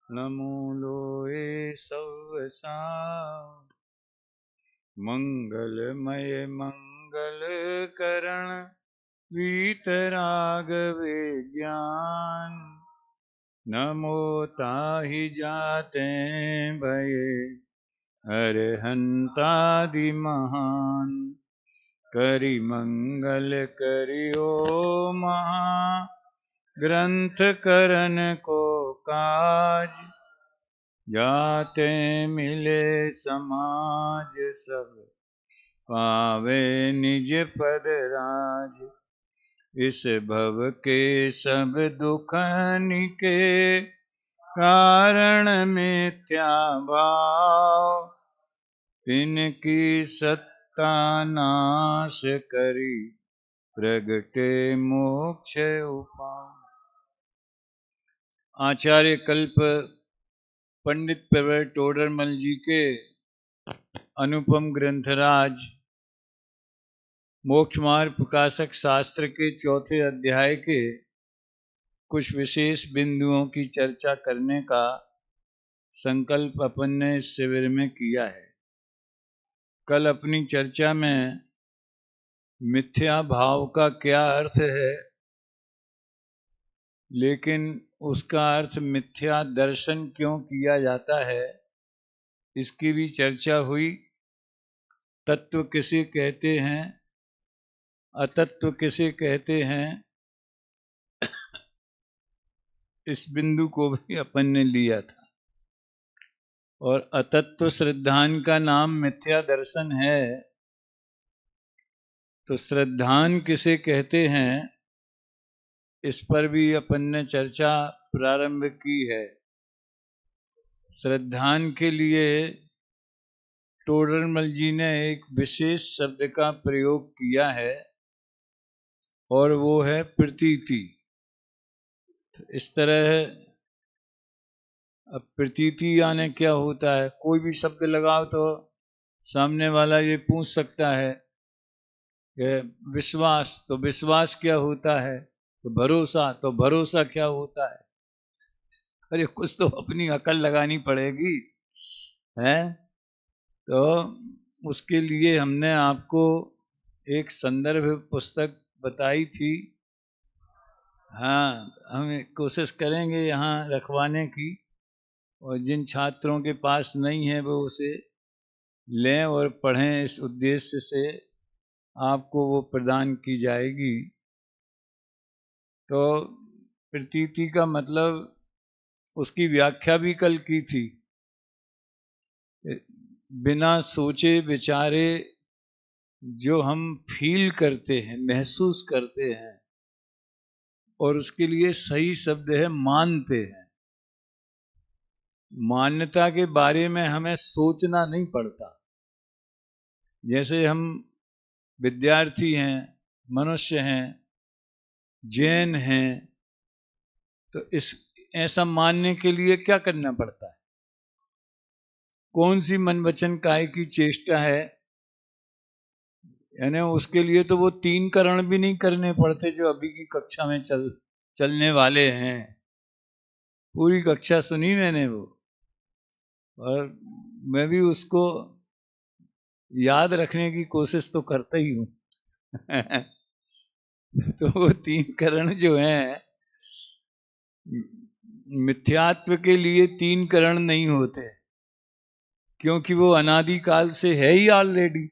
नमो लोए सब साव मंगलमय मंगल करण वीतराग विज्ञान नमो ताहि जाते भये अरहंतादि महान करि मंगल करियो महा ग्रंथ करन को काज जाते मिले समाज सब पावे निज पद राज इस भव के सब दुखनिके कारण मिथ्या भाव तिनकी सत्ता नाश करी प्रगटे मोक्ष उपाय। आचार्य कल्प पंडित प्रवर टोडरमल जी के अनुपम ग्रंथराज मोक्ष मार्ग प्रकाशक शास्त्र के चौथे अध्याय के कुछ विशेष बिंदुओं की चर्चा करने का संकल्प अपन ने इस शिविर में किया है। कल अपनी चर्चा में मिथ्या भाव का क्या अर्थ है, लेकिन उसका अर्थ मिथ्या दर्शन क्यों किया जाता है, इसकी भी चर्चा हुई। तत्व किसे कहते हैं, अतत्व किसे कहते हैं, इस बिंदु को भी अपन ने लिया था। और अतत्व श्रद्धान का नाम मिथ्या दर्शन है, तो श्रद्धान किसे कहते हैं, इस पर भी अपन ने चर्चा प्रारंभ की है। श्रद्धान के लिए टोडरमल जी ने एक विशेष शब्द का प्रयोग किया है और वो है प्रतीति। इस तरह अब प्रतीति यानी क्या होता है, कोई भी शब्द लगाओ तो सामने वाला ये पूछ सकता है कि विश्वास, तो विश्वास क्या होता है, तो भरोसा, तो भरोसा क्या होता है। अरे कुछ तो अपनी अकल लगानी पड़ेगी है। तो उसके लिए हमने आपको एक संदर्भ पुस्तक बताई थी। हाँ, हम कोशिश करेंगे यहाँ रखवाने की, और जिन छात्रों के पास नहीं है वो उसे लें और पढ़ें। इस उद्देश्य से आपको वो प्रदान की जाएगी। तो प्रतीति का मतलब, उसकी व्याख्या भी कल की थी। बिना सोचे विचारे जो हम फील करते हैं, महसूस करते हैं, और उसके लिए सही शब्द है मानते हैं। मान्यता के बारे में हमें सोचना नहीं पड़ता। जैसे हम विद्यार्थी हैं, मनुष्य हैं, जैन हैं, तो इस ऐसा मानने के लिए क्या करना पड़ता है, कौन सी मन वचन काय की चेष्टा है। यानी उसके लिए तो वो 3 करण भी नहीं करने पड़ते जो अभी की कक्षा में चलने वाले हैं। पूरी कक्षा सुनी मैंने वो, और मैं भी उसको याद रखने की कोशिश तो करता ही हूँ। तो वो 3 करण जो हैं, मिथ्यात्व के लिए 3 करण नहीं होते, क्योंकि वो अनादिकाल से है ही ऑलरेडी।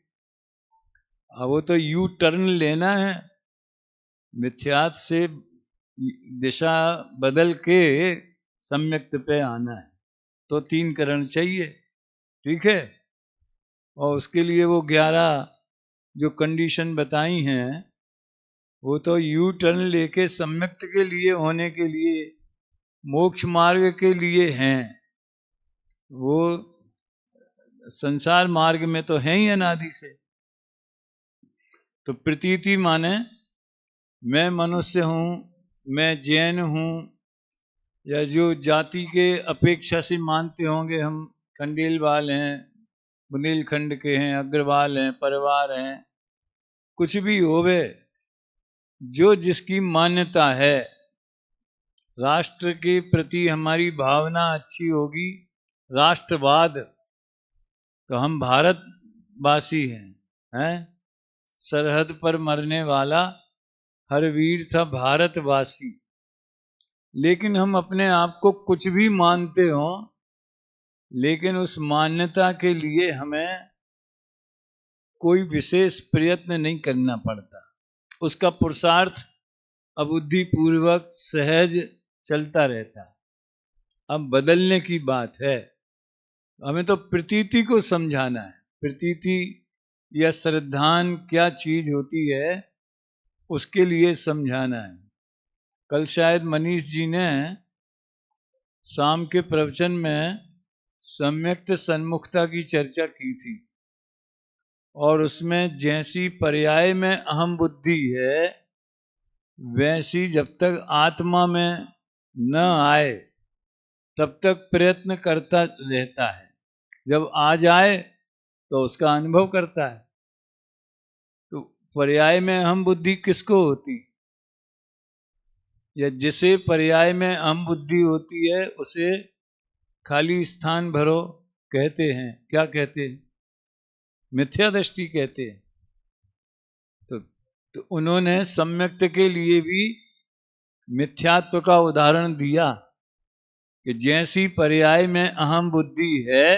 अब वो तो यू टर्न लेना है, मिथ्यात से दिशा बदल के सम्यक्त पे आना है, तो 3 करण चाहिए। ठीक है। और उसके लिए वो 11 जो कंडीशन बताई हैं, वो तो यू टर्न लेके सम्यक्त के लिए होने के लिए, मोक्ष मार्ग के लिए हैं। वो संसार मार्ग में तो है ही अनादि से। तो प्रतीति माने मैं मनुष्य हूँ, मैं जैन हूँ, या जो जाति के अपेक्षा से मानते होंगे, हम खंडेलवाल हैं, बुंदेलखंड के हैं, अग्रवाल हैं, परिवार हैं, कुछ भी होवे, जो जिसकी मान्यता है राष्ट्र के प्रति हमारी भावना अच्छी होगी, राष्ट्रवाद, तो हम भारतवासी हैं। सरहद पर मरने वाला हर वीर था भारतवासी। लेकिन हम अपने आप को कुछ भी मानते हो, लेकिन उस मान्यता के लिए हमें कोई विशेष प्रयत्न नहीं करना पड़ता, उसका पुरुषार्थ अबुद्धिपूर्वक सहज चलता रहता है। अब बदलने की बात है, हमें तो प्रतीति को समझाना है। प्रतीति या श्रद्धान क्या चीज होती है, उसके लिए समझाना है। कल शायद मनीष जी ने शाम के प्रवचन में सम्यक्त सन्मुखता की चर्चा की थी, और उसमें जैसी पर्याय में अहम बुद्धि है, वैसी जब तक आत्मा में न आए तब तक प्रयत्न करता रहता है। जब आ जाए तो उसका अनुभव करता है। तो पर्याय में अहम बुद्धि किसको होती, या जिसे पर्याय में अहम बुद्धि होती है उसे खाली स्थान भरो कहते हैं। क्या कहते हैं? मिथ्या दृष्टि कहते हैं। तो उन्होंने सम्यक्त के लिए भी मिथ्यात्व का उदाहरण दिया कि जैसी पर्याय में अहम बुद्धि है,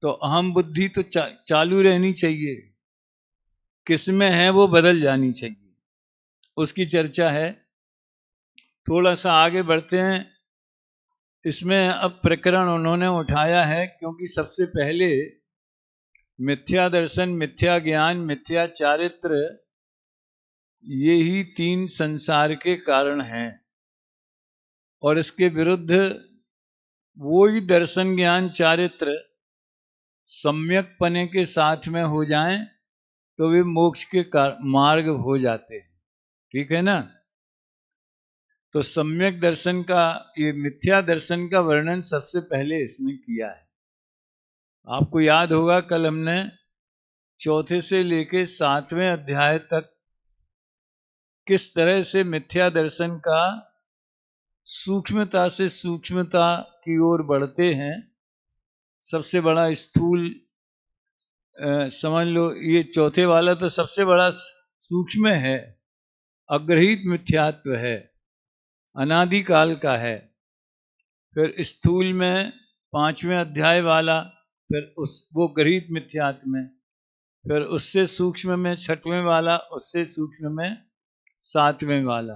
तो अहम बुद्धि तो चालू रहनी चाहिए, किसमें है वो बदल जानी चाहिए, उसकी चर्चा है। थोड़ा सा आगे बढ़ते हैं। इसमें अब प्रकरण उन्होंने उठाया है, क्योंकि सबसे पहले मिथ्या दर्शन, मिथ्या ज्ञान, मिथ्या चारित्र, ये ही तीन संसार के कारण हैं। और इसके विरुद्ध वो ही दर्शन, ज्ञान, चारित्र सम्यक पने के साथ में हो जाएं तो वे मोक्ष के मार्ग हो जाते हैं। ठीक है ना? तो सम्यक दर्शन का, ये मिथ्या दर्शन का वर्णन सबसे पहले इसमें किया है। आपको याद होगा कल हमने चौथे से लेके 7वें अध्याय तक किस तरह से मिथ्या दर्शन का सूक्ष्मता से सूक्ष्मता की ओर बढ़ते हैं। सबसे बड़ा स्थूल समझ लो, ये चौथे वाला तो सबसे बड़ा सूक्ष्म है, अग्रहित मिथ्यात्व है, अनादिकाल का है। फिर स्थूल में 5वें अध्याय वाला, फिर वो गृहीत मिथ्यात्व में, फिर उससे सूक्ष्म में 6वें वाला, उससे सूक्ष्म में 7वें वाला,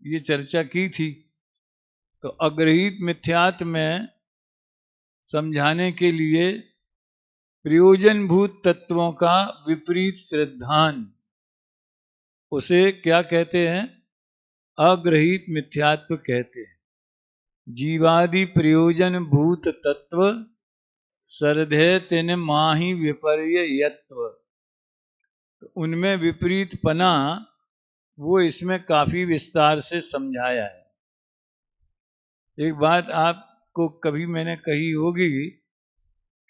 ये चर्चा की थी। तो अग्रहित मिथ्यात्व में समझाने के लिए प्रयोजनभूत तत्वों का विपरीत श्रद्धान, उसे क्या कहते हैं? अग्रहित मिथ्यात्व कहते हैं। जीवादि प्रयोजन भूत तत्व सरधे तेन माही विपर्य यत्व, उनमें विपरीत पना वो इसमें काफी विस्तार से समझाया है। एक बात आपको कभी मैंने कही होगी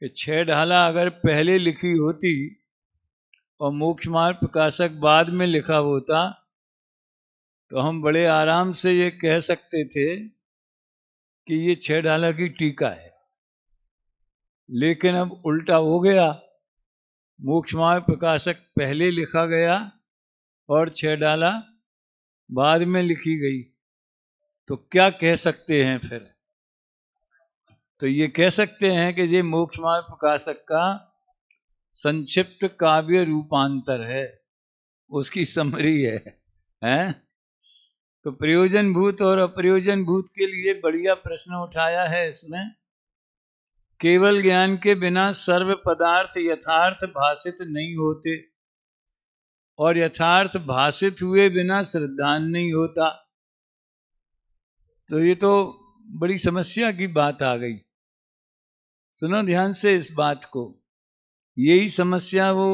कि 6 ढाला अगर पहले लिखी होती और मोक्ष मार्ग प्रकाशक बाद में लिखा होता, तो हम बड़े आराम से ये कह सकते थे कि ये 6 ढाला की टीका है। लेकिन अब उल्टा हो गया, मोक्ष मार्ग प्रकाशक पहले लिखा गया और 6 ढाला बाद में लिखी गई। तो क्या कह सकते हैं फिर? तो ये कह सकते हैं कि ये मोक्ष मार्ग प्रकाशक का संक्षिप्त काव्य रूपांतर है, उसकी समरी है, हैं? तो प्रयोजन भूत और अप्रयोजन भूत के लिए बढ़िया प्रश्न उठाया है इसमें। केवल ज्ञान के बिना सर्व पदार्थ यथार्थ भाषित नहीं होते, और यथार्थ भाषित हुए बिना श्रद्धान नहीं होता। तो ये तो बड़ी समस्या की बात आ गई। सुनो ध्यान से इस बात को। यही समस्या वो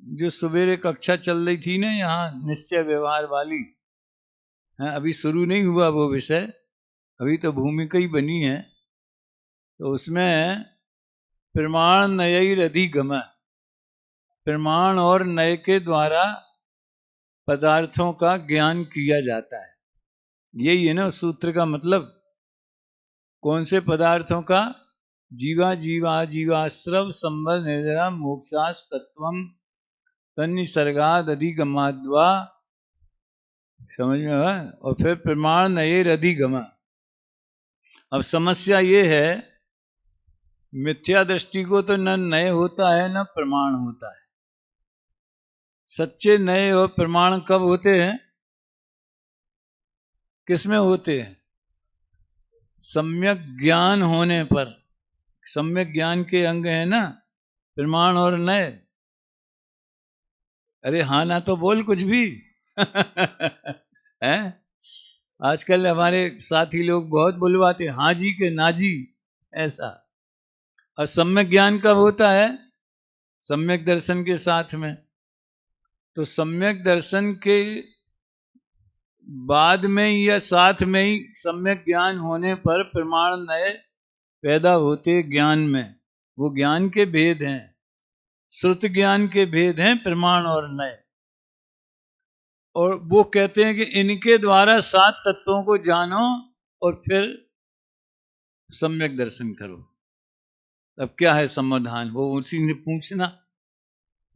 जो सवेरे कक्षा चल रही थी ना यहाँ निश्चय व्यवहार वाली, है, अभी शुरू नहीं हुआ वो विषय, अभी तो भूमिका ही बनी है। तो उसमें प्रमाण नयैरधिगम, प्रमाण और नय के द्वारा पदार्थों का ज्ञान किया जाता है। यही है ना उस सूत्र का मतलब। कौन से पदार्थों का? जीवा जीवा जीवाश्रव संबल निर्जरा मोक्षास तत्वम तन्निसर्गाद अधिगमाद्वा। समझ में आया? और फिर प्रमाण नये अधिगमा। अब समस्या ये है, मिथ्या दृष्टि को तो न नए होता है न प्रमाण होता है। सच्चे नए और प्रमाण कब होते हैं? किसमें होते हैं? सम्यक ज्ञान होने पर। सम्यक ज्ञान के अंग है ना प्रमाण और नए। अरे हाँ ना तो बोल कुछ भी। है? आजकल हमारे साथी लोग बहुत बुलवाते हैं, हाँ जी के ना जी, ऐसा। और सम्यक ज्ञान कब होता है? सम्यक दर्शन के साथ में। तो सम्यक दर्शन के बाद में या साथ में ही सम्यक ज्ञान होने पर प्रमाण नए पैदा होते ज्ञान में। वो ज्ञान के भेद हैं, श्रुत ज्ञान के भेद हैं प्रमाण और नए। और वो कहते हैं कि इनके द्वारा 7 तत्वों को जानो और फिर सम्यक दर्शन करो। अब क्या है समाधान? वो उसी ने पूछना,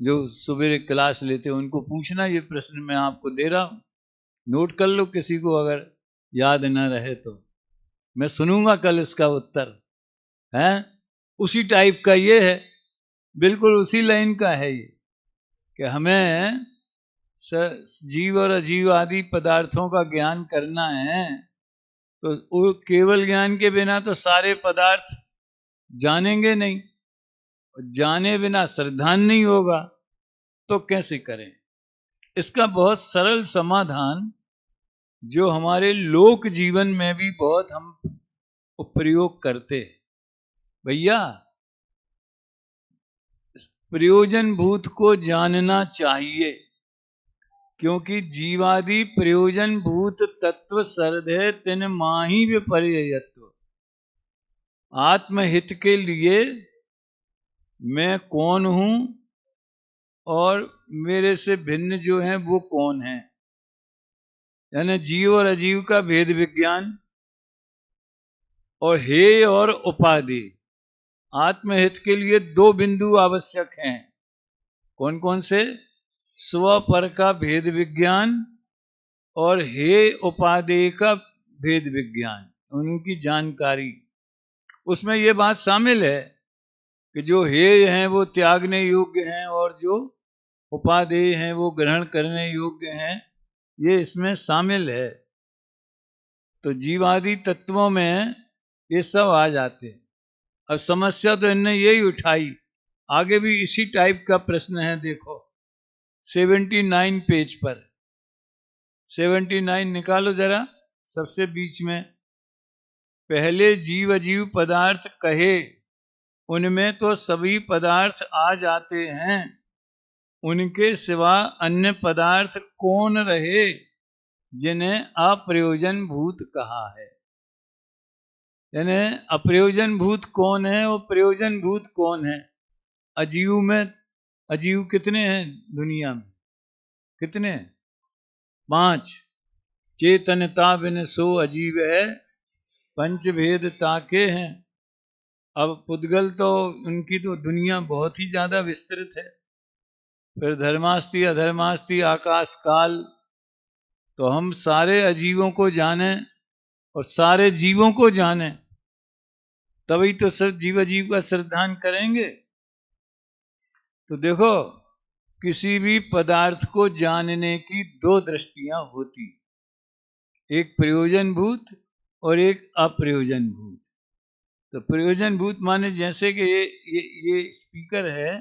जो सुबह क्लास लेते हैं उनको पूछना। ये प्रश्न मैं आपको दे रहा हूँ, नोट कर लो, किसी को अगर याद न रहे तो। मैं सुनूंगा कल इसका उत्तर। है उसी टाइप का ये है, बिल्कुल उसी लाइन का है ये, कि हमें जीव और अजीव आदि पदार्थों का ज्ञान करना है। तो वो केवल ज्ञान के बिना तो सारे पदार्थ जानेंगे नहीं, जाने बिना श्रद्धा नहीं होगा, तो कैसे करें? इसका बहुत सरल समाधान, जो हमारे लोक जीवन में भी बहुत हम प्रयोग करते। भैया, प्रयोजन भूत को जानना चाहिए, क्योंकि जीवादि प्रयोजन भूत तत्व सरदे तिन माही विपर्ययत्व। आत्महित के लिए मैं कौन हूं और मेरे से भिन्न जो है वो कौन है, यानी जीव और अजीव का भेद विज्ञान, और हेय और उपाधि। आत्महित के लिए 2 बिंदु आवश्यक हैं। कौन कौन से? स्व पर का भेद विज्ञान और हेय उपादेय का भेद विज्ञान, उनकी जानकारी। उसमें यह बात शामिल है कि जो हेय हैं वो त्यागने योग्य हैं और जो उपादेय हैं वो ग्रहण करने योग्य हैं, ये इसमें शामिल है। तो जीवादि तत्वों में ये सब आ जाते हैं। अब समस्या तो इनने यही उठाई। आगे भी इसी टाइप का प्रश्न है, देखो 79 पेज पर। 79 निकालो जरा, सबसे बीच में। पहले जीव अजीव पदार्थ कहे, उनमें तो सभी पदार्थ आ जाते हैं, उनके सिवा अन्य पदार्थ कौन रहे जिन्हें अप्रयोजन भूत कहा है। यानी अप्रयोजन भूत कौन है और प्रयोजन भूत कौन है? अजीव में, अजीव कितने हैं दुनिया में? कितने? 5। चेतनता बिन सो अजीव है, पंचभेद ताके हैं। अब पुद्गल तो उनकी तो दुनिया बहुत ही ज्यादा विस्तृत है। फिर धर्मास्ति अधर्मास्ति आकाश काल। तो हम सारे अजीवों को जाने और सारे जीवों को जाने, तभी तो सब जीव अजीव का श्रद्धान करेंगे। तो देखो, किसी भी पदार्थ को जानने की 2 दृष्टियां होती, एक प्रयोजन भूत और एक अप्रयोजन भूत। तो प्रयोजन भूत माने जैसे कि ये स्पीकर है,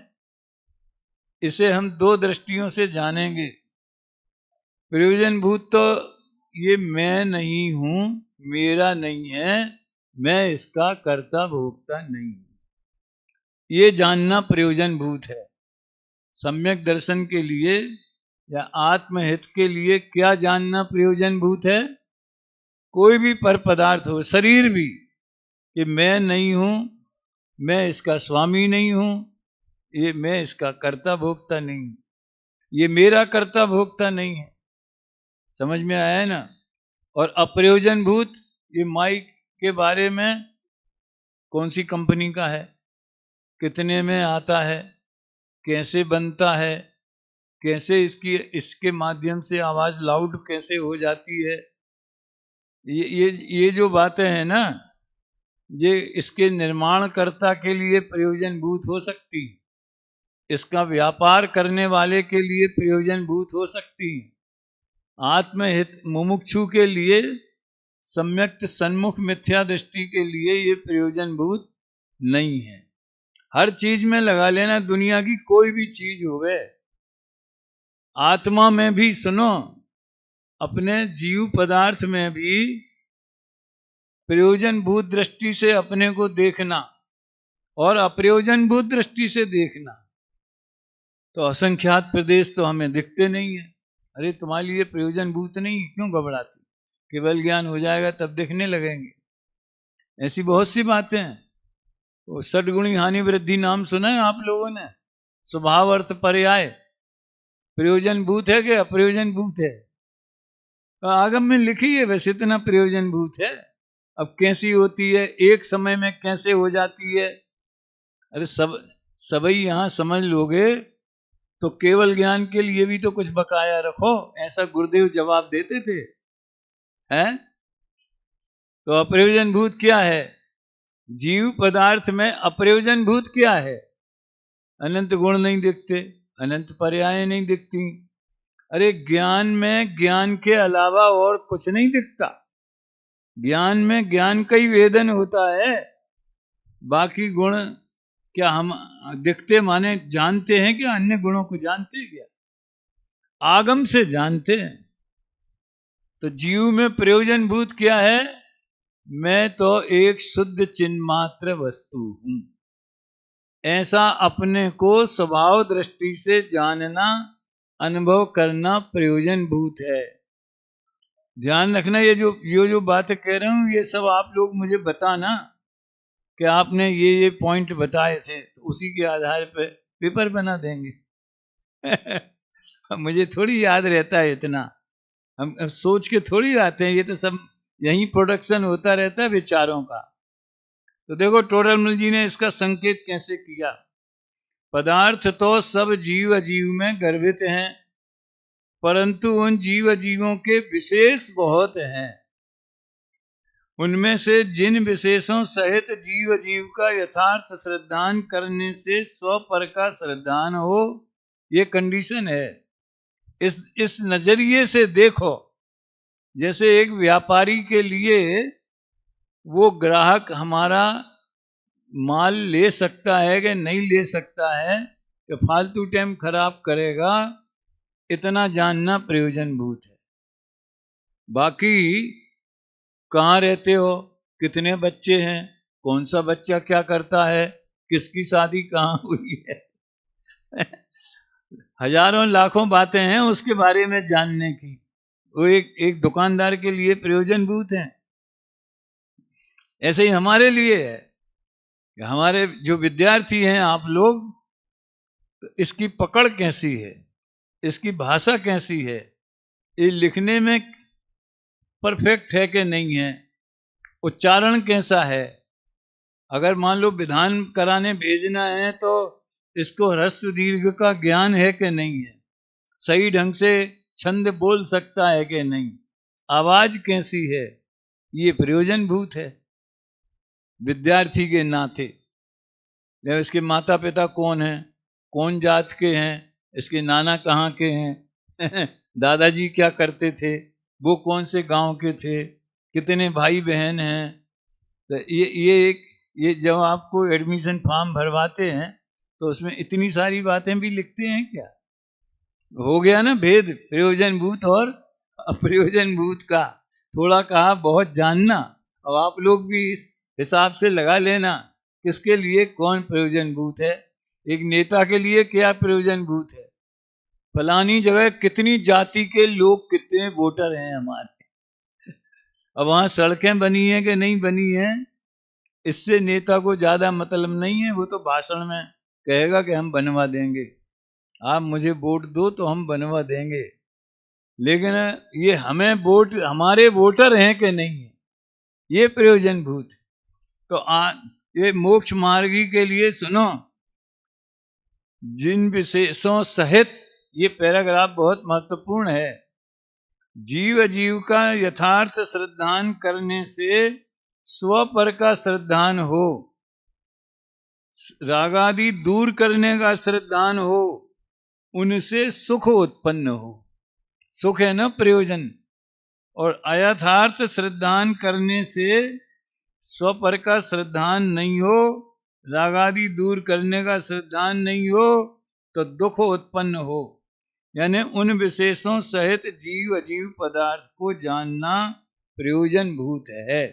इसे हम 2 दृष्टियों से जानेंगे। प्रयोजन भूत तो ये मैं नहीं हूं, मेरा नहीं है, मैं इसका कर्ता भोक्ता नहीं हूं, ये जानना प्रयोजन भूत है। सम्यक दर्शन के लिए या आत्महित के लिए क्या जानना प्रयोजन भूत है? कोई भी पर पदार्थ हो, शरीर भी, कि मैं नहीं हूं, मैं इसका स्वामी नहीं हूं, ये मैं इसका कर्ता भोक्ता नहीं हूं, ये मेरा कर्ता भोक्ता नहीं है। समझ में आया है ना? और अप्रयोजनभूत, ये माइक के बारे में कौन सी कंपनी का है, कितने में आता है, कैसे बनता है, कैसे इसके माध्यम से आवाज लाउड कैसे हो जाती है, ये जो बातें हैं ना, ये इसके निर्माणकर्ता के लिए प्रयोजनभूत हो सकती, इसका व्यापार करने वाले के लिए प्रयोजनभूत हो सकती, आत्महित मुमुक्षु के लिए, सम्यक्त सन्मुख मिथ्या दृष्टि के लिए ये प्रयोजनभूत नहीं है। हर चीज में लगा लेना, दुनिया की कोई भी चीज होवे, आत्मा में भी सुनो, अपने जीव पदार्थ में भी प्रयोजनभूत दृष्टि से अपने को देखना और अप्रयोजनभूत दृष्टि से देखना, तो असंख्यात प्रदेश तो हमें दिखते नहीं है। अरे तुम्हारे लिए प्रयोजनभूत नहीं, क्यों घबराती, केवल ज्ञान हो जाएगा तब दिखने लगेंगे। ऐसी बहुत सी बातें हैं। वो सदगुणी हानि वृद्धि नाम सुना है आप लोगों ने? स्वभाव अर्थ पर्याय प्रयोजनभूत है कि अप्रयोजनभूत है? आगम में लिखी है, वैसे इतना प्रयोजनभूत है। अब कैसी होती है, एक समय में कैसे हो जाती है, अरे सबई यहां समझ लोगे तो केवल ज्ञान के लिए भी तो कुछ बकाया रखो, ऐसा गुरुदेव जवाब देते थे। हैं? तो अप्रयोजनभूत क्या है? जीव पदार्थ में अप्रयोजनभूत क्या है? अनंत गुण नहीं दिखते, अनंत पर्याय नहीं दिखती। अरे ज्ञान में ज्ञान के अलावा और कुछ नहीं दिखता। ज्ञान में ज्ञान का ही वेदन होता है, बाकी गुण क्या हम दिखते माने जानते हैं क्या? अन्य गुणों को जानते हैं क्या? आगम से जानते हैं। तो जीव में प्रयोजनभूत क्या है? मैं तो एक शुद्ध चिन्मात्र वस्तु हूं, ऐसा अपने को स्वभाव दृष्टि से जानना, अनुभव करना प्रयोजनभूत है। ध्यान रखना, ये जो बातें कह रहा हूं, ये सब आप लोग मुझे बताना कि आपने ये पॉइंट बताए थे, तो उसी के आधार पर पेपर बना देंगे। मुझे थोड़ी याद रहता है इतना, हम सोच के थोड़ी आते हैं, ये तो सब यही प्रोडक्शन होता रहता है विचारों का। तो देखो टोडरमल जी ने इसका संकेत कैसे किया। पदार्थ तो सब जीव अजीव में गर्भित हैं, परंतु उन जीव अजीवों के विशेष बहुत हैं। उनमें से जिन विशेषों सहित जीव अजीव का यथार्थ श्रद्धान करने से स्वपर का श्रद्धान हो, ये कंडीशन है। इस नजरिए से देखो, जैसे एक व्यापारी के लिए वो ग्राहक हमारा माल ले सकता है कि नहीं ले सकता है, कि फालतू टाइम खराब करेगा, इतना जानना प्रयोजनभूत है। बाकी कहाँ रहते हो, कितने बच्चे हैं, कौन सा बच्चा क्या करता है, किसकी शादी कहाँ हुई है, हजारों लाखों बातें हैं उसके बारे में जानने की, वो एक दुकानदार के लिए प्रयोजनभूत है। ऐसे ही हमारे लिए है कि हमारे जो विद्यार्थी हैं आप लोग, तो इसकी पकड़ कैसी है, इसकी भाषा कैसी है, ये लिखने में परफेक्ट है कि नहीं है, उच्चारण कैसा है। अगर मान लो विधान कराने भेजना है तो इसको ह्रस्व दीर्घ का ज्ञान है कि नहीं है, सही ढंग से छंद बोल सकता है कि नहीं, आवाज कैसी है, ये प्रयोजनभूत है विद्यार्थी के नाते। इसके माता पिता कौन हैं, कौन जात के हैं, इसके नाना कहाँ के हैं, दादाजी क्या करते थे, वो कौन से गांव के थे, कितने भाई बहन हैं। तो ये जब आपको एडमिशन फॉर्म भरवाते हैं तो उसमें इतनी सारी बातें भी लिखते हैं क्या? हो गया ना भेद प्रयोजनभूत और अप्रयोजनभूत का। थोड़ा कहा बहुत जानना। अब आप लोग भी इस हिसाब से लगा लेना किसके लिए कौन प्रयोजनभूत है। एक नेता के लिए क्या प्रयोजनभूत है, फलानी जगह कितनी जाति के लोग, कितने वोटर हैं हमारे, अब वहां सड़कें बनी है कि नहीं बनी है, इससे नेता को ज्यादा मतलब नहीं है। वो तो भाषण में कहेगा कि हम बनवा देंगे, आप मुझे वोट दो तो हम बनवा देंगे, लेकिन ये हमें वोट, हमारे वोटर हैं कि नहीं है, ये प्रयोजन भूत। तो ये मोक्ष मार्गी के लिए सुनो, जिन विशेषों सहित, ये पैराग्राफ बहुत महत्वपूर्ण है। जीव जीव का यथार्थ श्रद्धान करने से स्व पर का श्रद्धान हो, रागादि दूर करने का श्रद्धान हो, उनसे सुख उत्पन्न हो। सुख है ना प्रयोजन। और अयथार्थ श्रद्धान करने से स्व पर का श्रद्धान नहीं हो, रागादि दूर करने का श्रद्धान नहीं हो, तो दुख उत्पन्न हो। यानी उन विशेषों सहित जीव अजीव पदार्थ को जानना प्रयोजन भूत है।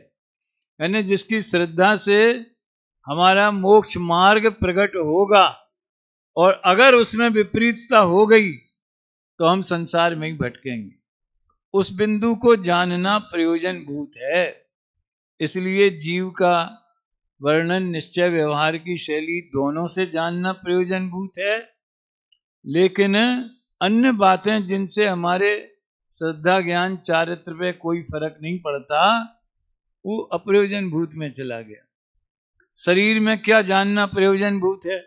यानी जिसकी श्रद्धा से हमारा मोक्ष मार्ग प्रकट होगा, और अगर उसमें विपरीतता हो गई तो हम संसार में ही भटकेंगे। उस बिंदु को जानना प्रयोजन भूत है। इसलिए जीव का वर्णन, निश्चय, व्यवहार की शैली दोनों से जानना प्रयोजन भूत है। लेकिन अन्य बातें जिनसे हमारे श्रद्धा ज्ञान चारित्र पे कोई फर्क नहीं पड़ता, वो अप्रयोजन भूत में चला गया। शरीर में क्या जानना प्रयोजन भूत है?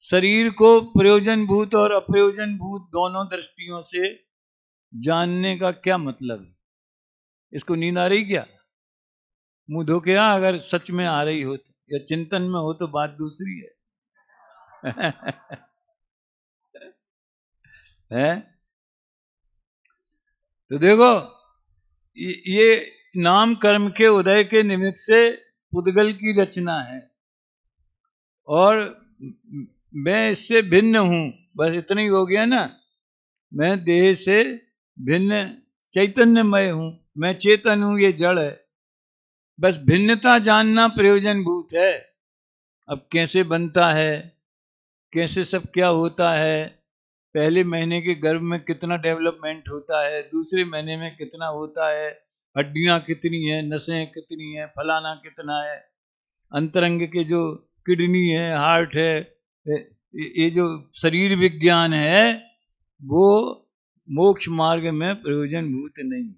शरीर को प्रयोजन भूत और अप्रयोजन भूत दोनों दृष्टियों से जानने का क्या मतलब है? इसको नींद आ रही क्या? मुंह धो के आ, अगर सच में आ रही हो तो, या चिंतन में हो तो बात दूसरी है। है? तो देखो, ये नाम कर्म के उदय के निमित्त से पुद्गल की रचना है, और मैं इससे भिन्न हूं, बस इतना ही हो गया ना। मैं देह से भिन्न चैतन्यमय हूं, मैं चेतन हूं, ये जड़ है। बस भिन्नता जानना प्रयोजन भूत है। अब कैसे बनता है, कैसे सब क्या होता है, पहले महीने के गर्भ में कितना डेवलपमेंट होता है, दूसरे महीने में कितना होता है, हड्डियां कितनी है, नसें कितनी है, फलाना कितना है, अंतरंग के जो किडनी है, हार्ट है, ये जो शरीर विज्ञान है, वो मोक्ष मार्ग में प्रयोजन भूत नहीं।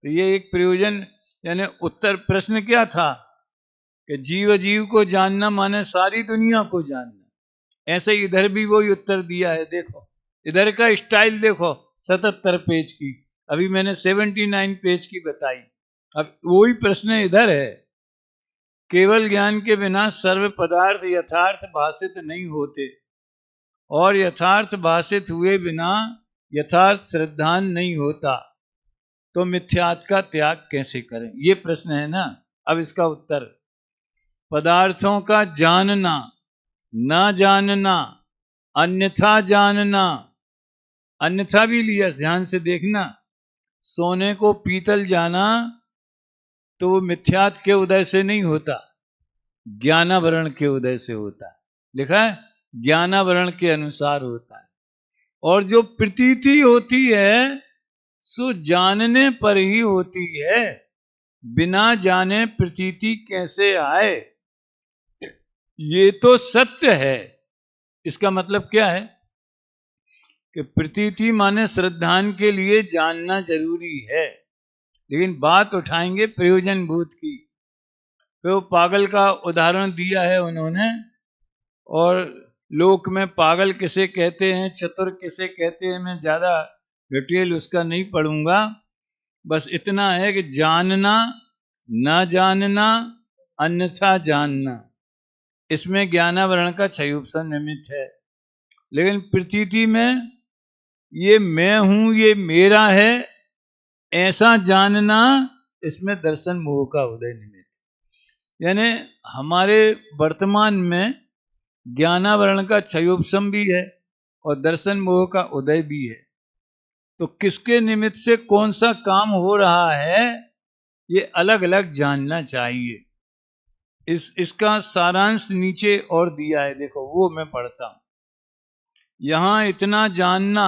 तो ये एक प्रयोजन, यानी उत्तर प्रश्न क्या था कि जीव जीव को जानना माने सारी दुनिया को जानना। ऐसे ही इधर भी वही उत्तर दिया है। देखो इधर का स्टाइल देखो, 77 पेज की, अभी मैंने 79 पेज की बताई। अब वही प्रश्न इधर है, केवल ज्ञान के बिना सर्व पदार्थ यथार्थ भाषित नहीं होते, और यथार्थ भाषित हुए बिना यथार्थ श्रद्धान नहीं होता, तो मिथ्यात् का त्याग कैसे करें? ये प्रश्न है ना। अब इसका उत्तर, पदार्थों का जानना, ना जानना, अन्यथा जानना। अन्यथा भी लिया, ध्यान से देखना। सोने को पीतल जाना तो वो मिथ्यात् के उदय से नहीं होता, ज्ञानावरण के उदय से होता है। लिखा है ज्ञानावरण के अनुसार होता है। और जो प्रतीति होती है सो जानने पर ही होती है, बिना जाने प्रतीति कैसे आए? ये तो सत्य है। इसका मतलब क्या है कि प्रतीति माने श्रद्धान के लिए जानना जरूरी है, लेकिन बात उठाएंगे प्रयोजन भूत की। तो पागल का उदाहरण दिया है उन्होंने, और लोक में पागल किसे कहते हैं, चतुर किसे कहते हैं, मैं ज्यादा डिटेल उसका नहीं पढ़ूंगा। बस इतना है कि जानना, ना जानना, अन्यथा जानना, इसमें ज्ञानावरण का क्षयोपसन निमित्त है। लेकिन प्रतीति में ये मैं हूं, ये मेरा है, ऐसा जानना, इसमें दर्शन मोह का उदय निमित्त। यानी हमारे वर्तमान में ज्ञानावरण का क्षयोपसम भी है और दर्शन मोह का उदय भी है। तो किसके निमित्त से कौन सा काम हो रहा है, ये अलग अलग जानना चाहिए। इसका सारांश नीचे और दिया है, देखो वो मैं पढ़ता हूं। यहां इतना जानना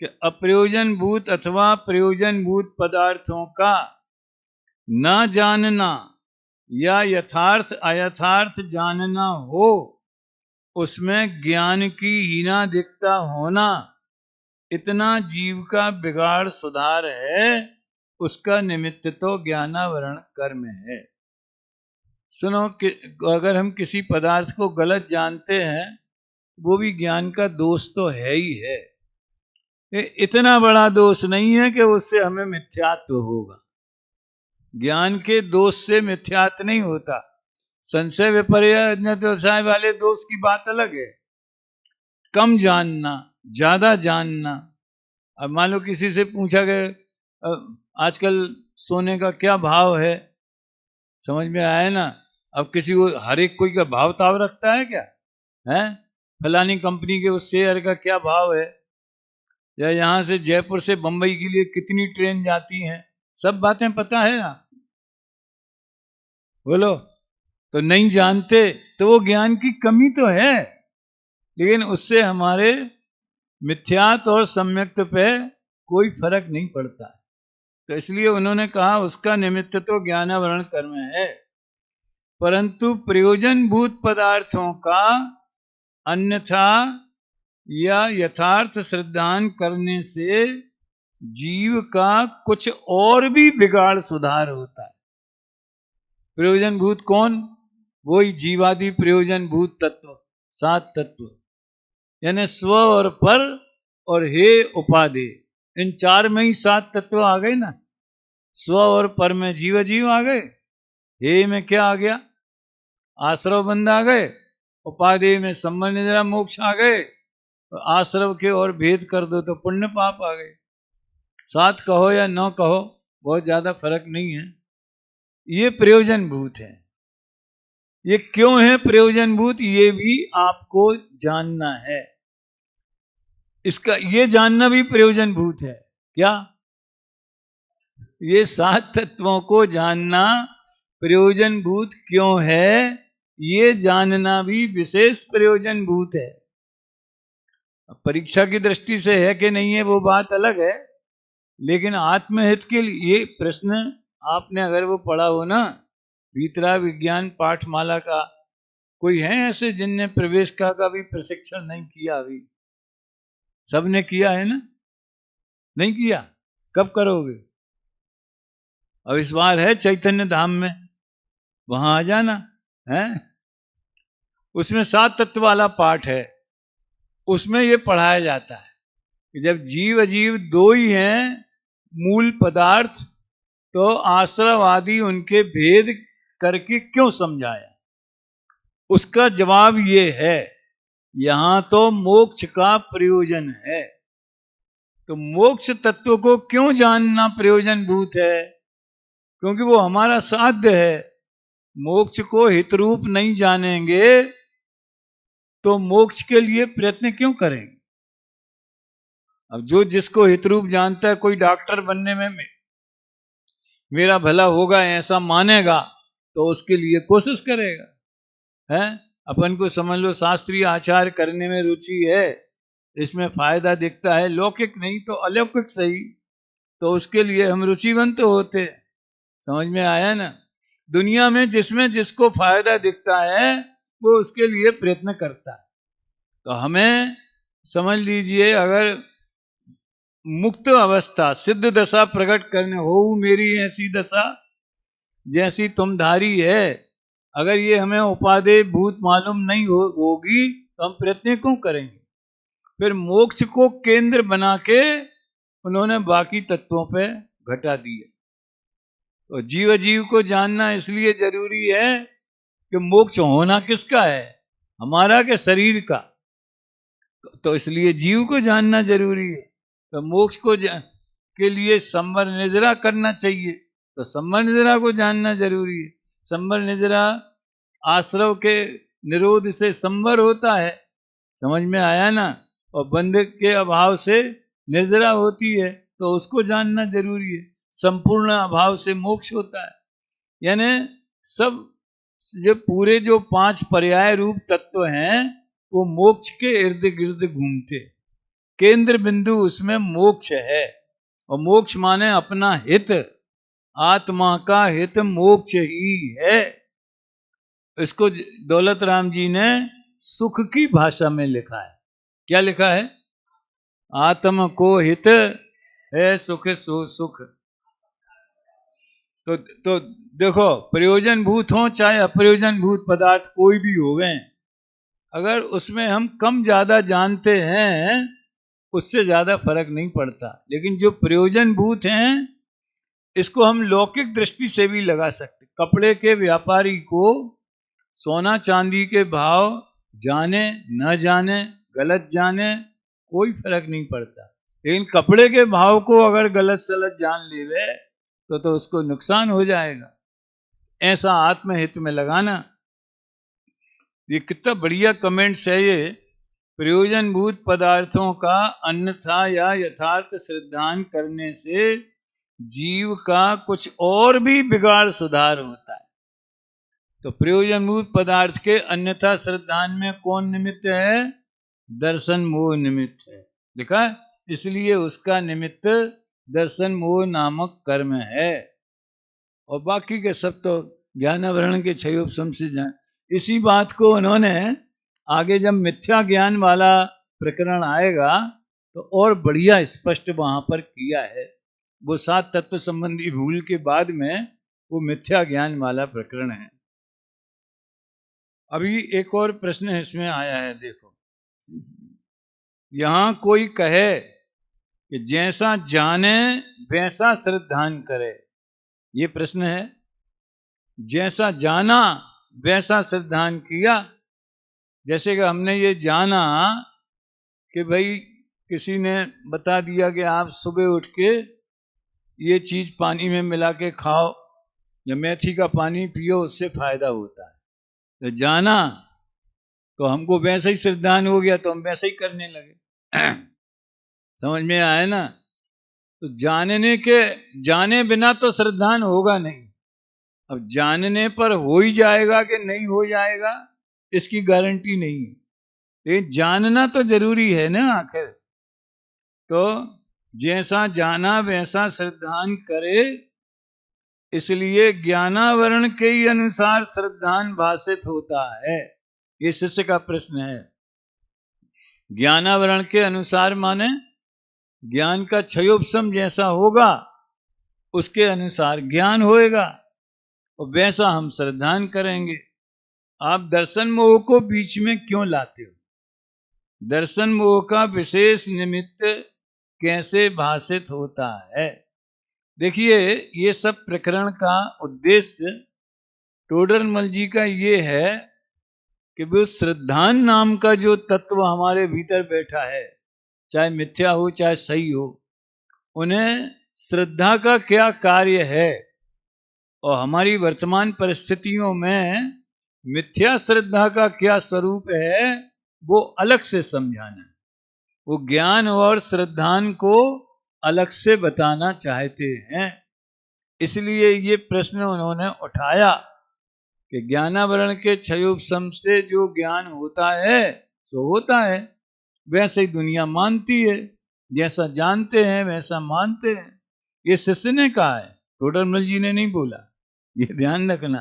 कि अप्रयोजन भूत अथवा प्रयोजन भूत पदार्थों का न जानना या यथार्थ अयथार्थ जानना हो, उसमें ज्ञान की हीनाधिकता होना इतना जीव का बिगाड़ सुधार है, उसका निमित्त तो ज्ञानावरण कर्म है। सुनो कि अगर हम किसी पदार्थ को गलत जानते हैं, वो भी ज्ञान का दोष तो है ही है। ये इतना बड़ा दोष नहीं है कि उससे हमें मिथ्यात्व होगा। ज्ञान के दोष से मिथ्यात्व नहीं होता। संशय विपर्य अन्यथाय वाले दोष की बात अलग है। कम जानना, ज्यादा जानना। अब मान लो किसी से पूछा गया आजकल सोने का क्या भाव है, समझ में आया ना। अब किसी को हर एक कोई का भाव ताव रखता है क्या है? फलानी कंपनी के उस शेयर का क्या भाव है, या यहाँ से जयपुर से बंबई के लिए कितनी ट्रेन जाती हैं, सब बातें पता है ना? बोलो। तो नहीं जानते तो वो ज्ञान की कमी तो है, लेकिन उससे हमारे मिथ्यात्व और सम्यक्त पे कोई फर्क नहीं पड़ता। तो इसलिए उन्होंने कहा उसका निमित्त तो ज्ञानावरण कर्म है, परंतु प्रयोजनभूत पदार्थों का अन्यथा या यथार्थ श्रद्धान करने से जीव का कुछ और भी बिगाड़ सुधार होता है। प्रयोजनभूत कौन? वही जीवादि प्रयोजनभूत तत्व, 7 तत्व, यानी स्व और पर और हे उपाधि। इन 4 में ही 7 तत्व आ गए ना। स्व और पर में जीव जीव आ गए, हे में क्या आ गया? आश्रव बंध आ गए, उपाधि में संबंध निद्रा मोक्ष आ गए, आश्रव के और भेद कर दो तो पुण्य पाप आ गए। 7 कहो या 9 कहो, बहुत ज्यादा फर्क नहीं है। ये प्रयोजनभूत है। ये क्यों है प्रयोजनभूत, ये भी आपको जानना है। इसका ये जानना भी प्रयोजनभूत है। क्या? ये 7 तत्वों को जानना प्रयोजनभूत क्यों है, ये जानना भी विशेष प्रयोजनभूत है। परीक्षा की दृष्टि से है कि नहीं है वो बात अलग है, लेकिन आत्महित के लिए ये प्रश्न आपने अगर वो पढ़ा हो ना, भीतरा विज्ञान पाठमाला का, कोई है ऐसे जिनने प्रवेश का भी प्रशिक्षण नहीं किया? अभी सबने किया है ना? नहीं किया? कब करोगे? अब इस बार है चैतन्य धाम में, वहां आ जाना है। उसमें 7 तत्व वाला पाठ है, उसमें ये पढ़ाया जाता है कि जब जीव अजीव 2 ही हैं मूल पदार्थ, तो आश्रव आदि उनके भेद करके क्यों समझाया? उसका जवाब ये है, यहां तो मोक्ष का प्रयोजन है। तो मोक्ष तत्व को क्यों जानना प्रयोजनभूत है? क्योंकि वो हमारा साध्य है। मोक्ष को हितरूप नहीं जानेंगे तो मोक्ष के लिए प्रयत्न क्यों करेंगे? अब जो जिसको हितरूप जानता है, कोई डॉक्टर बनने में मेरा भला होगा ऐसा मानेगा तो उसके लिए कोशिश करेगा। है अपन को समझ लो शास्त्रीय आचार करने में रुचि है, इसमें फायदा दिखता है, लौकिक नहीं तो अलौकिक सही, तो उसके लिए हम रुचिवंत होते। समझ में आया ना? दुनिया में जिसमें जिसको फायदा दिखता है वो उसके लिए प्रयत्न करता है। तो हमें समझ लीजिए, अगर मुक्त अवस्था सिद्ध दशा प्रकट करने हो, मेरी ऐसी दशा जैसी तुम धारी है, अगर ये हमें उपादेय भूत मालूम नहीं होगी तो हम प्रयत्न क्यों करेंगे? फिर मोक्ष को केंद्र बना के उन्होंने बाकी तत्वों पे घटा दिया। तो जीव जीव को जानना इसलिए जरूरी है कि मोक्ष होना किसका है, हमारा के शरीर का। तो इसलिए जीव को जानना जरूरी है। तो मोक्ष को के लिए संवर निद्रा करना चाहिए, तो संवर निद्रा को जानना जरूरी है। संवर निद्रा आश्रव के निरोध से संवर होता है, समझ में आया ना? और बंध के अभाव से निर्जरा होती है, तो उसको जानना जरूरी है। संपूर्ण अभाव से मोक्ष होता है। यानी सब जो पूरे जो 5 पर्याय रूप तत्व हैं वो मोक्ष के इर्द गिर्द घूमते, केंद्र बिंदु उसमें मोक्ष है। और मोक्ष माने अपना हित, आत्मा का हित मोक्ष ही है। इसको दौलत राम जी ने सुख की भाषा में लिखा है। क्या लिखा है? आत्म को हित है सुख सो सुख। तो देखो, प्रयोजन भूत हो चाहे अप्रयोजन भूत पदार्थ कोई भी होवे, अगर उसमें हम कम ज्यादा जानते हैं उससे ज्यादा फर्क नहीं पड़ता। लेकिन जो प्रयोजन भूत हैं इसको हम लौकिक दृष्टि से भी लगा सकते। कपड़े के व्यापारी को सोना चांदी के भाव जाने न जाने, गलत जाने, कोई फर्क नहीं पड़ता। लेकिन कपड़े के भाव को अगर गलत सलत जान लेवे तो उसको नुकसान हो जाएगा। ऐसा आत्महित में लगाना। ये कितना बढ़िया कमेंट्स है ये। प्रयोजनभूत पदार्थों का अन्यथा या यथार्थ श्रद्धान करने से जीव का कुछ और भी बिगाड़ सुधार होता है। तो प्रयोजनभूत पदार्थ के अन्यथा श्रद्धान में कौन निमित्त है? दर्शन मोह निमित्त है, लिखा है। इसलिए उसका निमित्त दर्शन मोह नामक कर्म है। और बाकी के सब तो ज्ञानावरण के क्षयोपशम से जान। इसी बात को उन्होंने आगे जब मिथ्या ज्ञान वाला प्रकरण आएगा तो और बढ़िया स्पष्ट वहां पर किया है। वो 7 तत्व संबंधी भूल के बाद में वो मिथ्या ज्ञान वाला प्रकरण है। अभी एक और प्रश्न इसमें आया है, देखो। यहां कोई कहे कि जैसा जाने वैसा श्रद्धान करे, ये प्रश्न है। जैसा जाना वैसा श्रद्धान किया। जैसे कि हमने ये जाना कि भाई किसी ने बता दिया कि आप सुबह उठ के ये चीज पानी में मिला के खाओ या मेथी का पानी पियो, उससे फायदा होता है। तो जाना तो हमको वैसे ही श्रद्धान हो गया तो हम वैसे ही करने लगे। समझ में आया ना? तो जाने बिना तो श्रद्धान होगा नहीं। अब जानने पर हो ही जाएगा कि नहीं हो जाएगा इसकी गारंटी नहीं है, लेकिन जानना तो जरूरी है ना आखिर। तो जैसा जाना वैसा श्रद्धान करे, इसलिए ज्ञानावरण के ही अनुसार श्रद्धान भाषित होता है। ये शिष्य का प्रश्न है। ज्ञानावरण के अनुसार माने ज्ञान का क्षयोपशम जैसा होगा उसके अनुसार ज्ञान होएगा और वैसा हम श्रद्धान करेंगे। आप दर्शन मोह को बीच में क्यों लाते हो? दर्शन मोह का विशेष निमित्त कैसे भाषित होता है? देखिए, ये सब प्रकरण का उद्देश्य टोडरमल जी का ये है कि वो श्रद्धान नाम का जो तत्व हमारे भीतर बैठा है, चाहे मिथ्या हो चाहे सही हो, उन्हें श्रद्धा का क्या कार्य है और हमारी वर्तमान परिस्थितियों में मिथ्या श्रद्धा का क्या स्वरूप है, वो अलग से समझाना है। वो ज्ञान और श्रद्धान को अलग से बताना चाहते हैं। इसलिए ये प्रश्न उन्होंने उठाया कि ज्ञानावरण के क्षयोपशम से जो ज्ञान होता है सो होता है, वैसे ही दुनिया मानती है। जैसा जानते हैं वैसा मानते हैं। ये शिष्य ने कहा है, टोडरमल जी ने नहीं बोला, ये ध्यान रखना।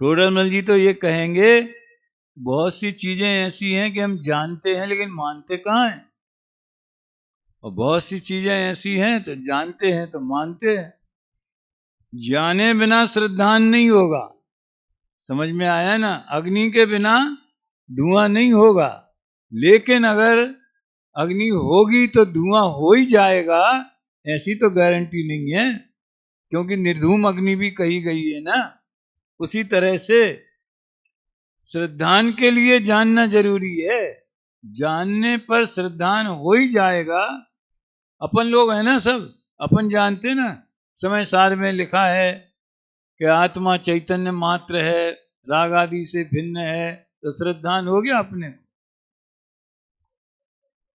टोडरमल जी तो ये कहेंगे बहुत सी चीजें ऐसी हैं कि हम जानते हैं लेकिन मानते कहाँ हैं, और बहुत सी चीजें ऐसी हैं तो जानते हैं तो मानते हैं। जाने बिना श्रद्धान नहीं होगा। समझ में आया ना? अग्नि के बिना धुआं नहीं होगा, लेकिन अगर अग्नि होगी तो धुआं हो ही जाएगा ऐसी तो गारंटी नहीं है, क्योंकि निर्धूम अग्नि भी कही गई है ना। उसी तरह से श्रद्धान के लिए जानना जरूरी है। जानने पर श्रद्धान हो ही जाएगा। अपन लोग है ना, सब अपन जानते ना, समय सार में लिखा है कि आत्मा चैतन्य मात्र है, राग आदि से भिन्न है, तो श्रद्धान हो गया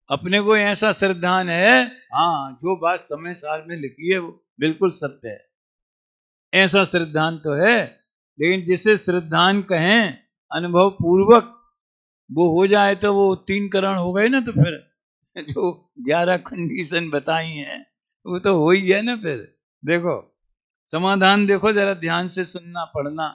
अपने को ऐसा श्रद्धान है। हाँ, जो बात समय सार में लिखी है वो बिल्कुल सत्य है, ऐसा श्रद्धान तो है। लेकिन जिसे श्रद्धान कहें अनुभव पूर्वक वो हो जाए तो वो 3 करण हो गए ना। तो फिर जो 11 कंडीशन बताई हैं वो तो हो ही है ना। फिर देखो समाधान, देखो जरा ध्यान से सुनना पढ़ना।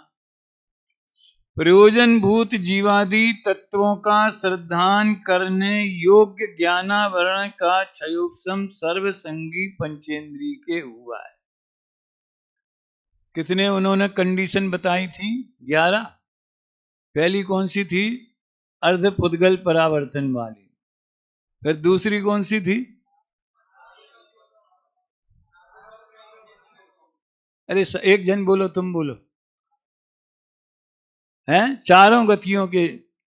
प्रयोजन भूत जीवादि तत्वों का श्रद्धान करने योग्य ज्ञानावरण का क्षयोपशम सर्वसंगी पंचेंद्री के हुआ है। कितने उन्होंने कंडीशन बताई थी? 11। पहली कौन सी थी? अर्ध पुद्गल परावर्तन वाली। फिर दूसरी कौन सी थी? अरे एक जन बोलो, तुम बोलो। हैं? चारों गतियों के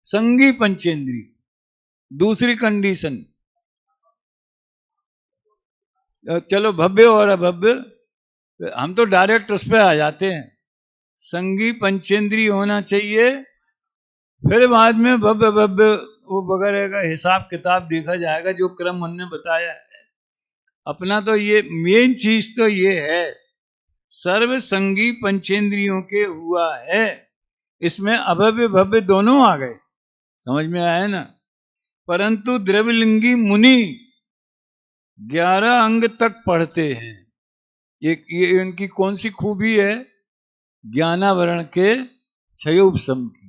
संगी पंचेंद्री। दूसरी कंडीशन, चलो भव्य और अभव्य, हम तो डायरेक्ट उस पर आ जाते हैं। संगी पंचेंद्री होना चाहिए, फिर बाद में भव्य भव्य वो वगैरह का हिसाब किताब देखा जाएगा, जो क्रम उन्होंने बताया है। अपना तो ये मेन चीज तो ये है, सर्व संगी पंचेंद्रियों के हुआ है। इसमें अभव्य भव्य दोनों आ गए, समझ में आया ना। परंतु द्रव्यलिंगी मुनि 11 अंग तक पढ़ते हैं। ये उनकी कौन सी खूबी है? ज्ञानावरण के क्षयोपशम की।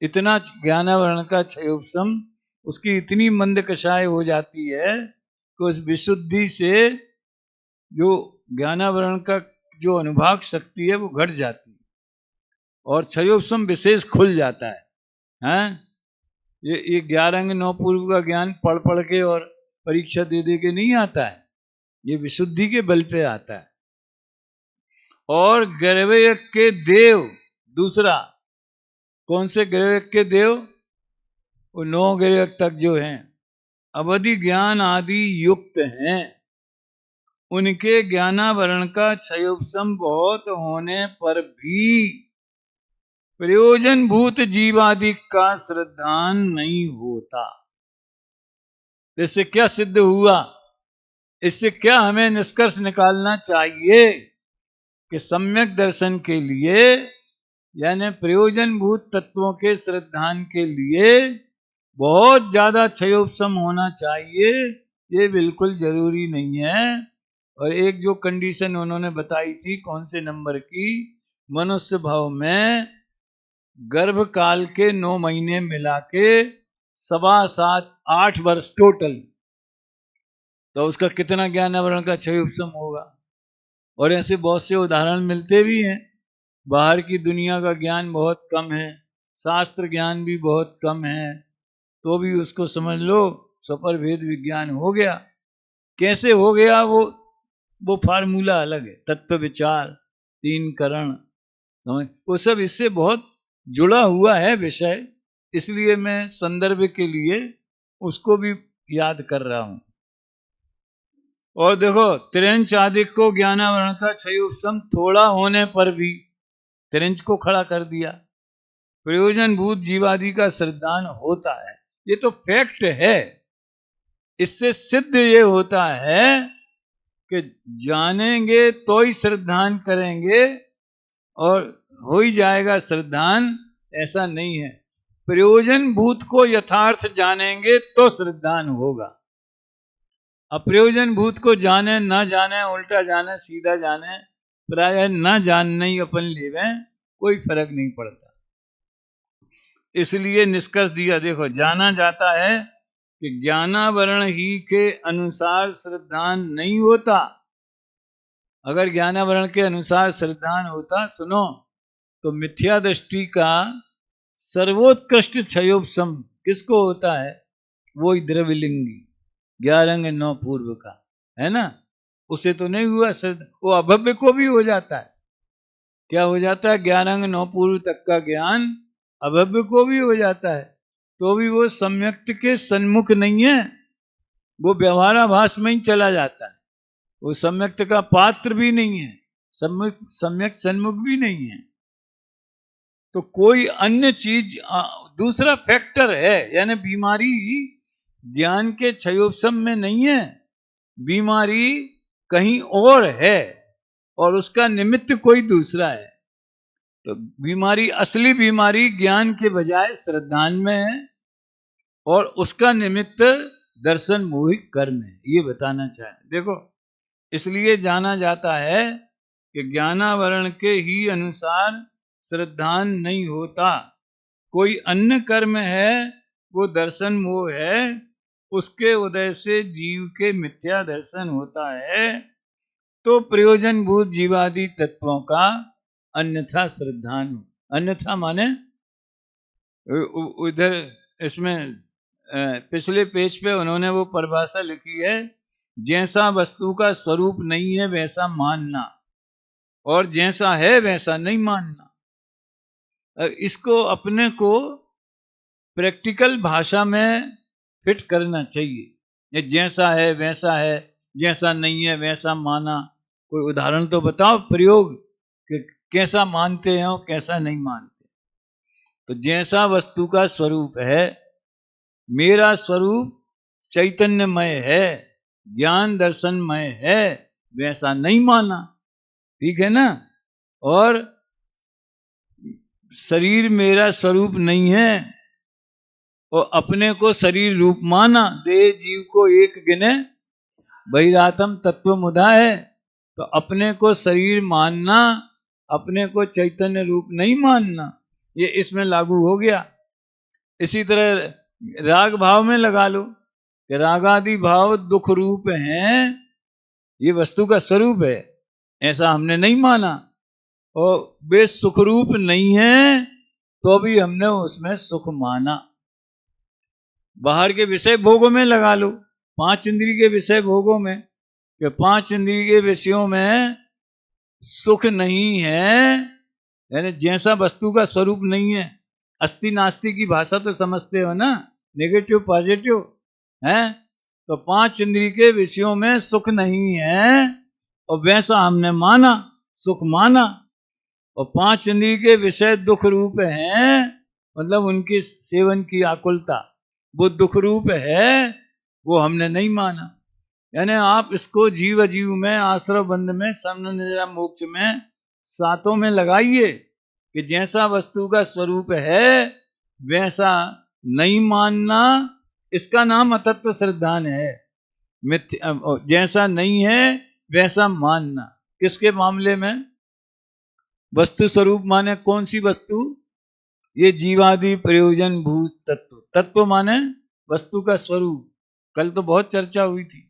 इतना ज्ञानावरण का क्षयोपशम, उसकी इतनी मंद कषाय हो जाती है कि उस विशुद्धि से जो ज्ञानावरण का जो अनुभाग शक्ति है वो घट जाती है और क्षयोपशम विशेष खुल जाता है। हैं? ये 11 अंग 9 पूर्व का ज्ञान पढ़ पढ़ के और परीक्षा दे दे के नहीं आता है, ये विशुद्धि के बल पे आता है। और गर्भयज्ञ के देव, दूसरा कौन से गर्भयज्ञ के देव? वो 9 गर्भयज्ञ तक जो हैं अवधि ज्ञान आदि युक्त हैं, उनके ज्ञानावरण का क्षयोपशम बहुत होने पर भी प्रयोजन भूत जीवादि का श्रद्धान नहीं होता। इससे क्या सिद्ध हुआ? इससे क्या हमें निष्कर्ष निकालना चाहिए कि सम्यक दर्शन के लिए, यानी प्रयोजन भूत तत्वों के श्रद्धान के लिए बहुत ज्यादा क्षयोपशम होना चाहिए, ये बिल्कुल जरूरी नहीं है। और एक जो कंडीशन उन्होंने बताई थी, कौन से नंबर की? मनुष्य भाव में गर्भ काल के 9 महीने मिला के 7.25 8 वर्ष टोटल, तो उसका कितना ज्ञानावरण का क्षयोपशम होगा। और ऐसे बहुत से उदाहरण मिलते भी हैं। बाहर की दुनिया का ज्ञान बहुत कम है, शास्त्र ज्ञान भी बहुत कम है, तो भी उसको समझ लो सपर भेद विज्ञान हो गया। कैसे हो गया वो फार्मूला अलग है। तत्व विचार, 3 करण, समझ, वो सब इससे बहुत जुड़ा हुआ है विषय, इसलिए मैं संदर्भ के लिए उसको भी याद कर रहा हूं। और देखो, त्रिंच आदि को ज्ञानावरण का क्षयोपशम थोड़ा होने पर भी त्रिंच को खड़ा कर दिया। प्रयोजन भूत जीवादि का श्रद्धान होता है, ये तो फैक्ट है। इससे सिद्ध ये होता है कि जानेंगे तो ही श्रद्धान करेंगे और हो ही जाएगा श्रद्धान, ऐसा नहीं है। प्रयोजन भूत को यथार्थ जानेंगे तो श्रद्धान होगा। अप्रयोजन भूत को जाने ना जाने, उल्टा जाने सीधा जाने, प्राय ना जानने ही अपन लेवे, कोई फर्क नहीं पड़ता। इसलिए निष्कर्ष दिया, देखो जाना जाता है कि ज्ञानावरण ही के अनुसार श्रद्धान नहीं होता। अगर ज्ञानावरण के अनुसार श्रद्धान होता, सुनो, तो मिथ्या दृष्टि का सर्वोत्कृष्ट क्षयोपशम किसको होता है? वो द्रव्यलिंगी 11 अंग 9 पूर्व का, है ना। उसे तो नहीं हुआ श्रद्धा, वो अभव्य को भी हो जाता है। क्या हो जाता है? 11 अंग 9 पूर्व तक का ज्ञान अभव्य को भी हो जाता है, तो भी वो सम्यक्त के सन्मुख नहीं है, वो व्यवहाराभास में ही चला जाता है। वो सम्यक्त का पात्र भी नहीं है, सम्यक सन्मुख भी नहीं है। तो कोई अन्य चीज दूसरा फैक्टर है, यानी बीमारी ज्ञान के क्षयोपशम में नहीं है, बीमारी कहीं और है और उसका निमित्त कोई दूसरा है। तो बीमारी, असली बीमारी ज्ञान के बजाय श्रद्धान में है और उसका निमित्त दर्शन मोहिक कर्म है, ये बताना चाहे। देखो, इसलिए जाना जाता है कि ज्ञानावरण के ही अनुसार श्रद्धान नहीं होता। कोई अन्य कर्म है वो दर्शन मोह है, उसके उदय से जीव के मिथ्या दर्शन होता है, तो प्रयोजन भूत जीवादि तत्वों का अन्यथा श्रद्धान। अन्यथा माने उधर इसमें पिछले पेज पे उन्होंने वो परिभाषा लिखी है, जैसा वस्तु का स्वरूप नहीं है वैसा मानना, और जैसा है वैसा नहीं मानना। इसको अपने को प्रैक्टिकल भाषा में फिट करना चाहिए। ये जैसा है वैसा है, जैसा नहीं है वैसा माना। कोई उदाहरण तो बताओ, प्रयोग कि कैसा मानते हैं और कैसा नहीं मानते। तो जैसा वस्तु का स्वरूप है, मेरा स्वरूप चैतन्यमय है, ज्ञान दर्शनमय है, वैसा नहीं माना। ठीक है ना। और शरीर मेरा स्वरूप नहीं है और अपने को शरीर रूप माना, देह जीव को एक गिने बहिरात्म तत्व मुदा है। तो अपने को शरीर मानना, अपने को चैतन्य रूप नहीं मानना, ये इसमें लागू हो गया। इसी तरह राग भाव में लगा लो कि रागादि भाव दुख रूप हैं, ये वस्तु का स्वरूप है, ऐसा हमने नहीं माना। और वे सुख रूप नहीं है तो भी हमने उसमें सुख माना। बाहर के विषय भोगों में लगा लो, 5 इंद्रिय के विषय भोगों में, कि 5 इंद्रिय के विषयों में सुख नहीं है, यानी जैसा वस्तु का स्वरूप नहीं है। अस्ति नास्ति की भाषा तो समझते हो ना, नेगेटिव पॉजिटिव है। तो 5 इंद्रिय के विषयों में सुख नहीं है और वैसा हमने माना, सुख माना। और 5 इंद्रिय के विषय दुख रूप हैं, मतलब उनकी सेवन की आकुलता वो दुख रूप है, वो हमने नहीं माना। यानी आप इसको जीव अजीव में, आश्रय बंध में, समन निद्रा मोक्ष में, सातों में लगाइए कि जैसा वस्तु का स्वरूप है वैसा नहीं मानना, इसका नाम अतत्व श्रद्धान है। जैसा नहीं है वैसा मानना। किसके मामले में? वस्तु स्वरूप माने कौन सी वस्तु? ये जीवादि प्रयोजन भूत तत्व। तत्व माने वस्तु का स्वरूप। कल तो बहुत चर्चा हुई थी।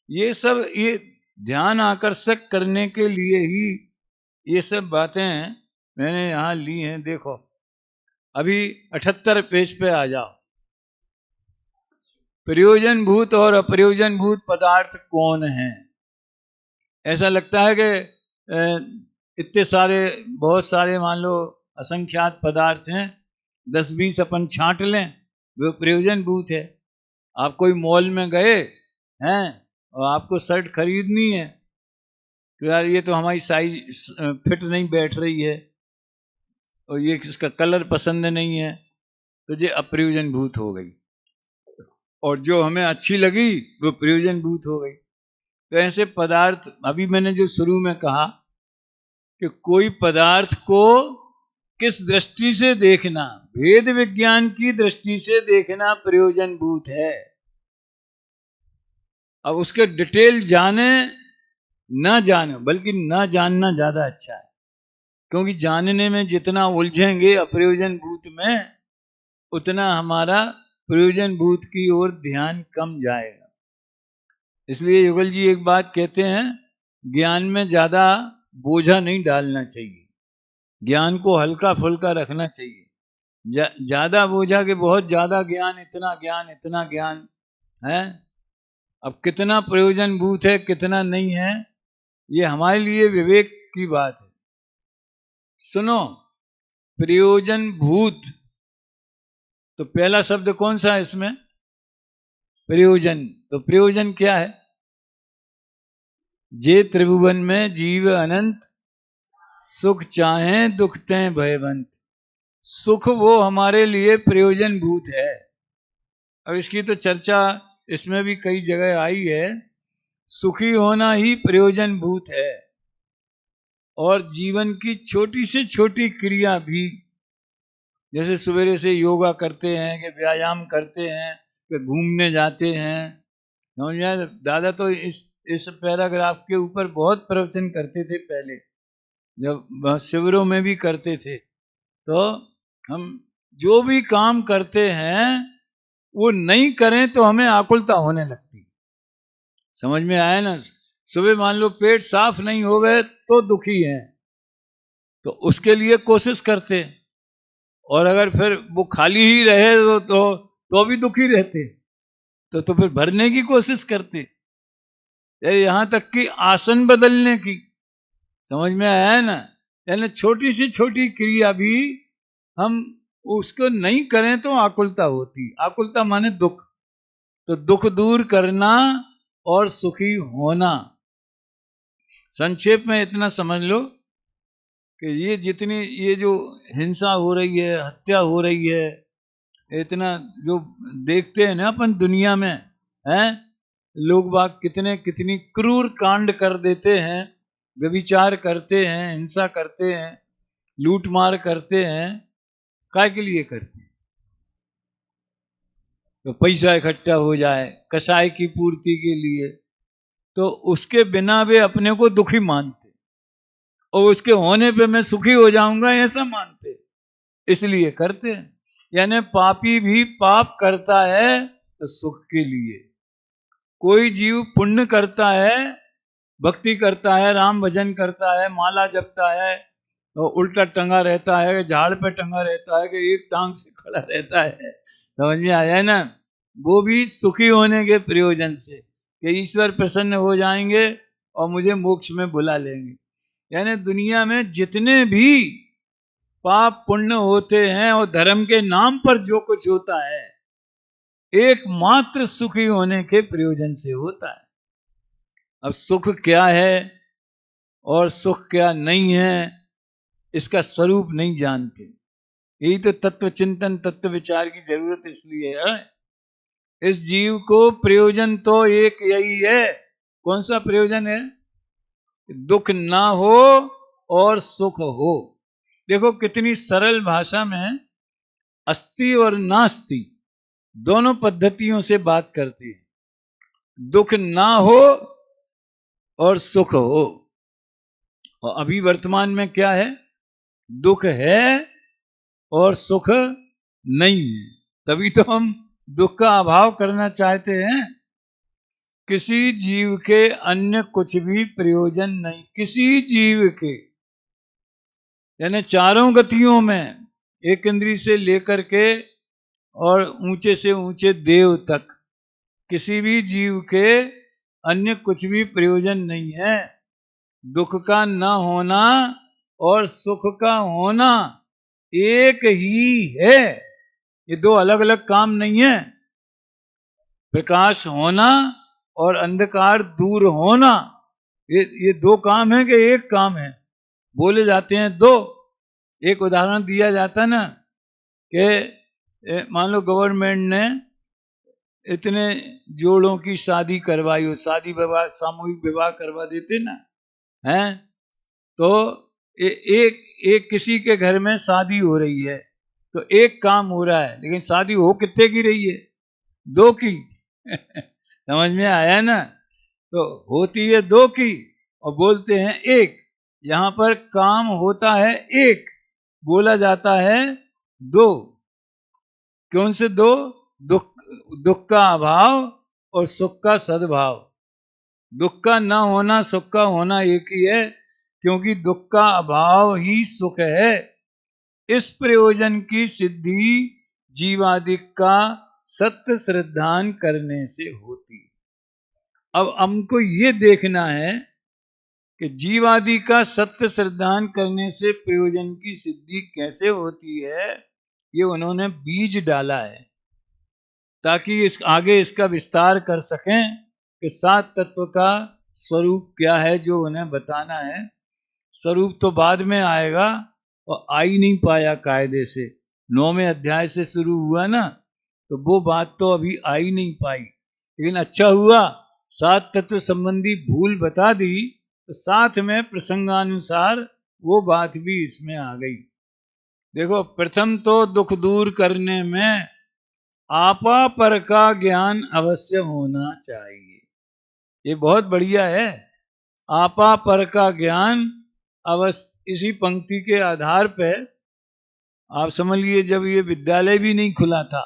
ये सब ये ध्यान आकर्षक करने के लिए ही ये सब बातें मैंने यहां ली हैं। देखो अभी 78 पेज पे आ जाओ। प्रयोजन भूत और अप्रयोजन भूत पदार्थ कौन है? ऐसा लगता है कि इतने सारे, बहुत सारे, मान लो असंख्यात पदार्थ हैं, 10-20 अपन छांट लें, वो प्रयोजन भूत है। आप कोई मॉल में गए हैं और आपको शर्ट खरीदनी है, तो यार ये तो हमारी साइज फिट नहीं बैठ रही है और ये इसका कलर पसंद नहीं है, तो ये अप्रयोजन भूत हो गई। और जो हमें अच्छी लगी वो प्रयोजन भूत हो गई। तो ऐसे पदार्थ, अभी मैंने जो शुरू में कहा कि कोई पदार्थ को किस दृष्टि से देखना, भेद विज्ञान की दृष्टि से देखना प्रयोजन भूत है। अब उसके डिटेल जाने ना जाने, बल्कि ना जानना ज्यादा अच्छा है, क्योंकि जानने में जितना उलझेंगे अप्रयोजन भूत में, उतना हमारा प्रयोजन भूत की ओर ध्यान कम जाएगा। इसलिए युगल जी एक बात कहते हैं, ज्ञान में ज्यादा बोझा नहीं डालना चाहिए, ज्ञान को हल्का फुल्का रखना चाहिए। ज्यादा बोझा के बहुत ज्यादा ज्ञान, इतना ज्ञान, इतना ज्ञान है। अब कितना प्रयोजन भूत है कितना नहीं है, ये हमारे लिए विवेक की बात है। सुनो, प्रयोजन भूत, तो पहला शब्द कौन सा है इसमें? प्रयोजन। तो प्रयोजन क्या है? जे त्रिभुवन में जीव अनंत, सुख चाहे दुख तें भयवंत। सुख वो हमारे लिए प्रयोजन भूत है। अब इसकी तो चर्चा इसमें भी कई जगह आई है। सुखी होना ही प्रयोजन भूत है। और जीवन की छोटी से छोटी क्रिया भी, जैसे सवेरे से योगा करते हैं, कि व्यायाम करते हैं, कि घूमने जाते हैं। दादा तो इस पैराग्राफ के ऊपर बहुत प्रवचन करते थे पहले, जब शिविरों में भी करते थे। तो हम जो भी काम करते हैं वो नहीं करें तो हमें आकुलता होने लगती। समझ में आया ना? सुबह मान लो पेट साफ नहीं हो गए तो दुखी हैं, तो उसके लिए कोशिश करते, और अगर फिर वो खाली ही रहे तो भी दुखी रहते, तो फिर भरने की कोशिश करते, यहां तक कि आसन बदलने की। समझ में आया है ना? यानी छोटी सी छोटी क्रिया भी हम उसको नहीं करें तो आकुलता होती। आकुलता माने दुख, तो दुख दूर करना और सुखी होना। संक्षेप में इतना समझ लो कि ये जितनी ये जो हिंसा हो रही है, हत्या हो रही है, इतना जो देखते हैं ना अपन दुनिया में, हैं लोग बाग कितने कितनी क्रूर कांड कर देते हैं, व्यभिचार करते हैं, हिंसा करते हैं, लूट मार करते हैं। काय के लिए करते हैं? तो पैसा इकट्ठा हो जाए, कसाई की पूर्ति के लिए, तो उसके बिना वे अपने को दुखी मानते, और उसके होने पे मैं सुखी हो जाऊंगा ऐसा मानते, इसलिए करते हैं। यानी पापी भी पाप करता है तो सुख के लिए। कोई जीव पुण्य करता है, भक्ति करता है, राम भजन करता है, माला जपता है, तो उल्टा टंगा रहता है, झाड़ पे टंगा रहता है, कि एक टांग से खड़ा रहता है। समझ में आया ना? वो भी सुखी होने के प्रयोजन से, कि ईश्वर प्रसन्न हो जाएंगे और मुझे मोक्ष में बुला लेंगे। यानी दुनिया में जितने भी पाप पुण्य होते हैं और धर्म के नाम पर जो कुछ होता है, एकमात्र सुखी होने के प्रयोजन से होता है। अब सुख क्या है और सुख क्या नहीं है, इसका स्वरूप नहीं जानते। यही तो तत्व चिंतन, तत्व विचार की जरूरत इसलिए है। इस जीव को प्रयोजन तो एक यही है। कौन सा प्रयोजन है? दुख ना हो और सुख हो। देखो कितनी सरल भाषा में अस्ति और नास्ति दोनों पद्धतियों से बात करती है। दुख ना हो और सुख हो। और अभी वर्तमान में क्या है? दुख है और सुख नहीं है। तभी तो हम दुख का अभाव करना चाहते हैं। किसी जीव के अन्य कुछ भी प्रयोजन नहीं, किसी जीव के, यानी चारों गतियों में, एक इंद्री से लेकर के और ऊंचे से ऊंचे देव तक, किसी भी जीव के अन्य कुछ भी प्रयोजन नहीं है। दुख का न होना और सुख का होना एक ही है। ये दो अलग अलग काम नहीं है। प्रकाश होना और अंधकार दूर होना, ये दो काम है कि एक काम है? बोले जाते हैं दो। एक उदाहरण दिया जाता है ना, कि मान लो गवर्नमेंट ने इतने जोड़ों की शादी करवाई हो, शादी विवाह, सामूहिक विवाह करवा देते ना, हैं तो एक एक किसी के घर में शादी हो रही है, तो एक काम हो रहा है, लेकिन शादी हो कितने की रही है? दो की। समझ में आया ना? तो होती है दो की और बोलते हैं एक। यहां पर काम होता है एक, बोला जाता है दो। कौन से दो? दुख, दुख का अभाव और सुख का सद्भाव। दुख का न होना, सुख का होना एक ही है, क्योंकि दुख का अभाव ही सुख है। इस प्रयोजन की सिद्धि जीवादिक का सत्य श्रद्धान करने से होती। अब हमको ये देखना है कि जीवादि का सत्य श्रद्धान करने से प्रयोजन की सिद्धि कैसे होती है, ये उन्होंने बीज डाला है, ताकि इस आगे इसका विस्तार कर सकें कि सात तत्व का स्वरूप क्या है जो उन्हें बताना है। स्वरूप तो बाद में आएगा और आ ही नहीं पाया कायदे से। 9वें अध्याय से शुरू हुआ ना, तो वो बात तो अभी आ ही नहीं पाई। लेकिन अच्छा हुआ सात तत्व संबंधी भूल बता दी, तो साथ में प्रसंगानुसार वो बात भी इसमें आ गई। देखो, प्रथम तो दुख दूर करने में आपा पर का ज्ञान अवश्य होना चाहिए। ये बहुत बढ़िया है। आपा पर का ज्ञान अवश्य। इसी पंक्ति के आधार पर आप समझ लीजिए जब ये विद्यालय भी नहीं खुला था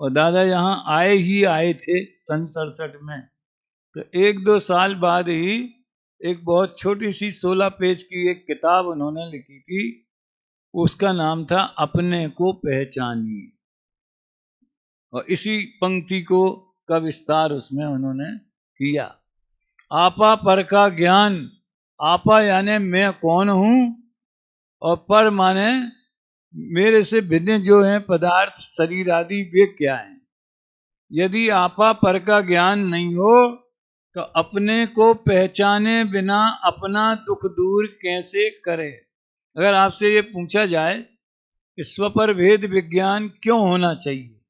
और दादा यहाँ आए थे सन 67 में, तो 1-2 साल बाद ही एक बहुत छोटी सी 16 पेज की एक किताब उन्होंने लिखी थी, उसका नाम था अपने को पहचानिए, और इसी पंक्ति को का विस्तार उसमें उन्होंने किया। आपा पर का ज्ञान, आपा यानी मैं कौन हूं, और पर माने मेरे से भिन्न जो हैं पदार्थ शरीर आदि वे क्या हैं। यदि आपा पर का ज्ञान नहीं हो तो अपने को पहचाने बिना अपना दुख दूर कैसे करे। अगर आपसे ये पूछा जाए कि स्वपर भेद विज्ञान क्यों होना चाहिए,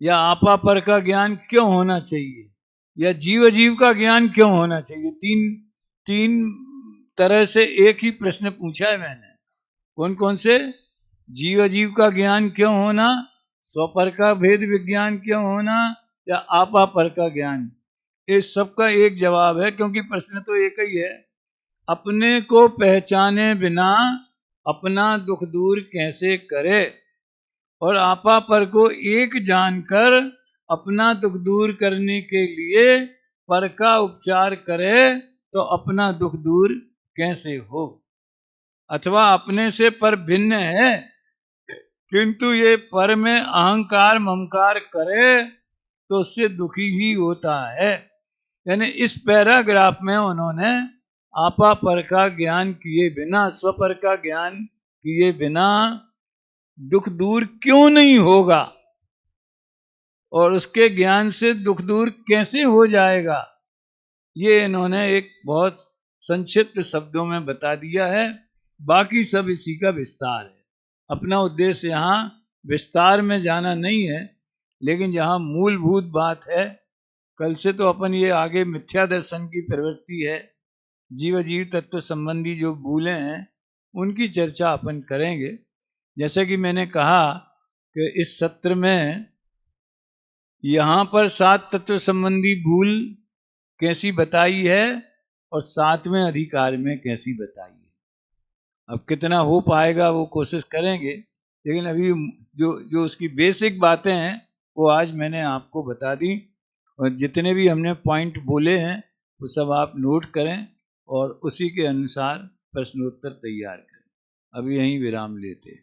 या आपा पर का ज्ञान क्यों होना चाहिए, या जीव जीव का ज्ञान क्यों होना चाहिए, तीन तरह से एक ही प्रश्न पूछा है मैंने। कौन कौन से? जीव जीव का ज्ञान क्यों होना, स्वपर का भेद विज्ञान क्यों होना, या आपा पर का ज्ञान। इस सबका एक जवाब है, क्योंकि प्रश्न तो एक ही है, अपने को पहचाने बिना अपना दुख दूर कैसे करे, और आपा पर को एक जानकर अपना दुख दूर करने के लिए पर का उपचार करे तो अपना दुख दूर कैसे हो। अथवा अपने से पर भिन्न है किंतु ये पर में अहंकार ममकार करे तो उससे दुखी ही होता है। यानी इस पैराग्राफ में उन्होंने आपा पर का ज्ञान किए बिना, स्वपर का ज्ञान किए बिना दुख दूर क्यों नहीं होगा, और उसके ज्ञान से दुख दूर कैसे हो जाएगा, ये इन्होंने एक बहुत संक्षिप्त शब्दों में बता दिया है। बाकी सब इसी का विस्तार है। अपना उद्देश्य यहाँ विस्तार में जाना नहीं है, लेकिन जहाँ मूलभूत बात है, कल से तो अपन ये आगे मिथ्या दर्शन की प्रवृत्ति है, जीव जीव तत्व संबंधी जो भूलें हैं उनकी चर्चा अपन करेंगे। जैसे कि मैंने कहा कि इस सत्र में यहाँ पर 7 तत्व संबंधी भूल कैसी बताई है और 7वें अधिकार में कैसी बताई है। अब कितना हो पाएगा वो कोशिश करेंगे, लेकिन अभी जो जो उसकी बेसिक बातें हैं वो आज मैंने आपको बता दी, और जितने भी हमने पॉइंट बोले हैं वो सब आप नोट करें और उसी के अनुसार प्रश्नोत्तर तैयार करें। अभी यहीं विराम लेते हैं।